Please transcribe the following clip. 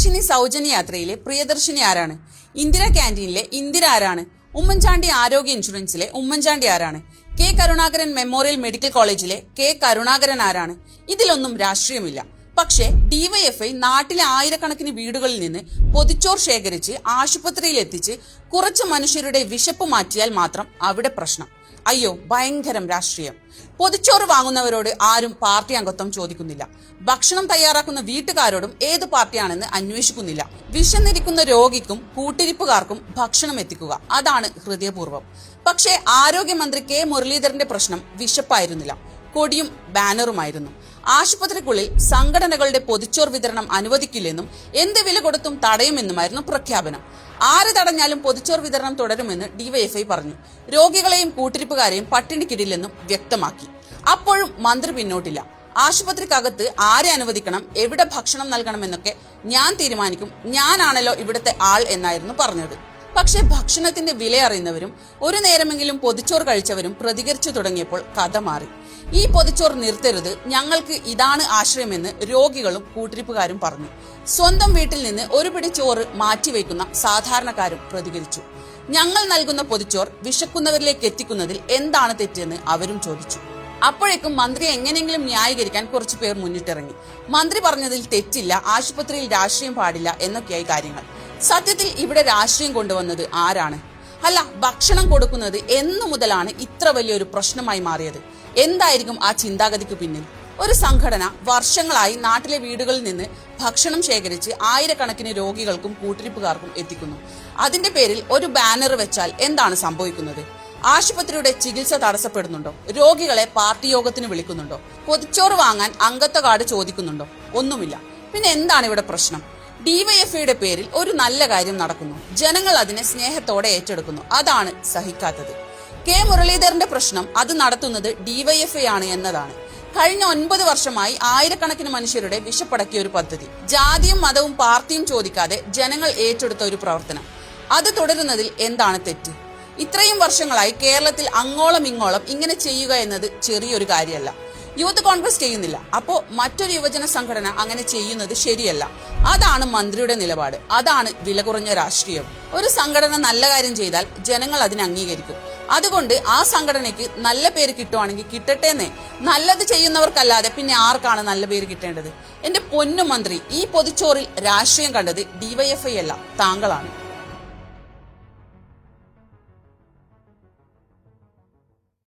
പ്രിയദർശിനി സൗജന്യ യാത്രയിലെ പ്രിയദർശിനി ആരാണ്? ഇന്ദിര ക്യാന്റീനിലെ ഇന്ദിര ആരാണ്? ഉമ്മൻചാണ്ടി ആരോഗ്യ ഇൻഷുറൻസിലെ ഉമ്മൻചാണ്ടി ആരാണ്? കെ കരുണാകരൻ മെമ്മോറിയൽ മെഡിക്കൽ കോളേജിലെ കെ കരുണാകരൻ ആരാണ്? ഇതിലൊന്നും രാഷ്ട്രീയമില്ല. പക്ഷേ ഡിവൈഎഫ്ഐ നാട്ടിലെ ആയിരക്കണക്കിന് വീടുകളിൽ നിന്ന് പൊതിച്ചോർ ശേഖരിച്ച് ആശുപത്രിയിൽ എത്തിച്ച് കുറച്ച് മനുഷ്യരുടെ വിശപ്പ് മാറ്റിയാൽ മാത്രം അവിടെ പ്രശ്നം. അയ്യോ, ഭയങ്കരം രാഷ്ട്രീയം. പൊതിച്ചോറ് വാങ്ങുന്നവരോട് ആരും പാർട്ടി അംഗത്വം ചോദിക്കുന്നില്ല. ഭക്ഷണം തയ്യാറാക്കുന്ന വീട്ടുകാരോടും ഏത് പാർട്ടിയാണെന്ന് അന്വേഷിക്കുന്നില്ല. വിശന്നിരിക്കുന്ന രോഗിക്കും കൂട്ടിരിപ്പുകാർക്കും ഭക്ഷണം എത്തിക്കുക, അതാണ് ഹൃദയപൂർവ്വം. പക്ഷേ ആരോഗ്യമന്ത്രി കെ മുരളീധരന്റെ പ്രശ്നം വിശപ്പായിരുന്നില്ല, കൊടിയും ബാനറുമായിരുന്നു. ആശുപത്രിക്കുള്ളിൽ സംഘടനകളുടെ പൊതിച്ചോർ വിതരണം അനുവദിക്കില്ലെന്നും എന്ത് വില കൊടുത്തും തടയുമെന്നുമായിരുന്നു പ്രഖ്യാപനം. ആര് തടഞ്ഞാലും പൊതിച്ചോർ വിതരണം തുടരുമെന്ന് ഡിവൈഎഫ്ഐ പറഞ്ഞു. രോഗികളെയും കൂട്ടിരിപ്പുകാരെയും പട്ടിണിക്കിടില്ലെന്നും വ്യക്തമാക്കി. അപ്പോഴും മന്ത്രി പിന്നോട്ടില്ല. ആശുപത്രിക്കകത്ത് ആരെ അനുവദിക്കണം, എവിടെ ഭക്ഷണം നൽകണമെന്നൊക്കെ ഞാൻ തീരുമാനിക്കും, ഞാനാണല്ലോ ഇവിടുത്തെ ആൾ എന്നായിരുന്നു പറഞ്ഞത്. പക്ഷെ ഭക്ഷണത്തിന്റെ വില അറിയുന്നവരും ഒരു നേരമെങ്കിലും പൊതിച്ചോർ കഴിച്ചവരും പ്രതികരിച്ചു തുടങ്ങിയപ്പോൾ കഥ മാറി. ഈ പൊതിച്ചോർ നിർത്തരുത്, ഞങ്ങൾക്ക് ഇതാണ് ആശ്രയമെന്ന് രോഗികളും കൂട്ടിരിപ്പുകാരും പറഞ്ഞു. സ്വന്തം വീട്ടിൽ നിന്ന് ഒരു പിടി ചോറ് മാറ്റിവെക്കുന്ന സാധാരണക്കാരും പ്രതികരിച്ചു. ഞങ്ങൾ നൽകുന്ന പൊതിച്ചോർ വിശക്കുന്നവരിലേക്ക് എത്തിക്കുന്നതിൽ എന്താണ് തെറ്റെന്ന് അവരും ചോദിച്ചു. അപ്പോഴേക്കും മന്ത്രിയെ എങ്ങനെയെങ്കിലും ന്യായീകരിക്കാൻ കുറച്ചു പേർ മുന്നിട്ടിറങ്ങി. മന്ത്രി പറഞ്ഞതിൽ തെറ്റില്ല, ആശുപത്രിയിൽ രാഷ്ട്രീയം പാടില്ല എന്നൊക്കെയായി കാര്യങ്ങൾ. സത്യത്തിൽ ഇവിടെ രാഷ്ട്രീയം കൊണ്ടുവന്നത് ആരാണ്? അല്ല, ഭക്ഷണം കൊടുക്കുന്നത് എന്നു മുതലാണ് ഇത്ര വലിയൊരു പ്രശ്നമായി മാറിയത്? എന്തായിരിക്കും ആ ചിന്താഗതിക്ക് പിന്നിൽ? ഒരു സംഘടന വർഷങ്ങളായി നാട്ടിലെ വീടുകളിൽ നിന്ന് ഭക്ഷണം ശേഖരിച്ച് ആയിരക്കണക്കിന് രോഗികൾക്കും കൂട്ടിരിപ്പുകാർക്കും എത്തിക്കുന്നു. അതിന്റെ പേരിൽ ഒരു ബാനർ വെച്ചാൽ എന്താണ് സംഭവിക്കുന്നത്? ആശുപത്രിയുടെ ചികിത്സ തടസ്സപ്പെടുന്നുണ്ടോ? രോഗികളെ പാർട്ടി യോഗത്തിന് വിളിക്കുന്നുണ്ടോ? പൊതിച്ചോറ് വാങ്ങാൻ അംഗത്വ കാർഡ് ചോദിക്കുന്നുണ്ടോ? ഒന്നുമില്ല. പിന്നെ എന്താണ് ഇവിടെ പ്രശ്നം? ഡിവൈഎഫ്ഐയുടെ പേരിൽ ഒരു നല്ല കാര്യം നടക്കുന്നു, ജനങ്ങൾ അതിനെ സ്നേഹത്തോടെ ഏറ്റെടുക്കുന്നു. അതാണ് സഹിക്കാത്തത്. കെ മുരളീധരന്റെ പ്രശ്നം അത് നടത്തുന്നത് ഡിവൈഎഫ്ഐ ആണ് എന്നതാണ്. കഴിഞ്ഞ 9 വർഷമായി ആയിരക്കണക്കിന് മനുഷ്യരുടെ വിശപ്പടക്കിയ ഒരു പദ്ധതി, ജാതിയും മതവും പാർട്ടിയും ചോദിക്കാതെ ജനങ്ങൾ ഏറ്റെടുത്ത ഒരു പ്രവർത്തനം, അത് തുടരുന്നതിൽ എന്താണ് തെറ്റ്? ഇത്രയും വർഷങ്ങളായി കേരളത്തിൽ അങ്ങോളം ഇങ്ങോളം ഇങ്ങനെ ചെയ്യുക എന്നത് ചെറിയൊരു കാര്യമല്ല. യൂത്ത് കോൺഗ്രസ് ചെയ്യുന്നില്ല, അപ്പോ മറ്റൊരു യുവജന സംഘടന അങ്ങനെ ചെയ്യുന്നത് ശരിയല്ല. അതാണ് മന്ത്രിയുടെ നിലപാട്. അതാണ് വില കുറഞ്ഞ രാഷ്ട്രീയം. ഒരു സംഘടന നല്ല കാര്യം ചെയ്താൽ ജനങ്ങൾ അതിനെ അംഗീകരിക്കും. അതുകൊണ്ട് ആ സംഘടനയ്ക്ക് നല്ല പേര് കിട്ടുവാണെങ്കിൽ കിട്ടട്ടേന്നേ. നല്ലത് ചെയ്യുന്നവർക്കല്ലാതെ പിന്നെ ആർക്കാണ് നല്ല പേര് കിട്ടേണ്ടത്? എന്റെ പൊന്നു മന്ത്രി, ഈ പൊതിച്ചോറിൽ രാഷ്ട്രീയം കണ്ടത് ഡിവൈഎഫ്ഐ അല്ല, താങ്കളാണ്.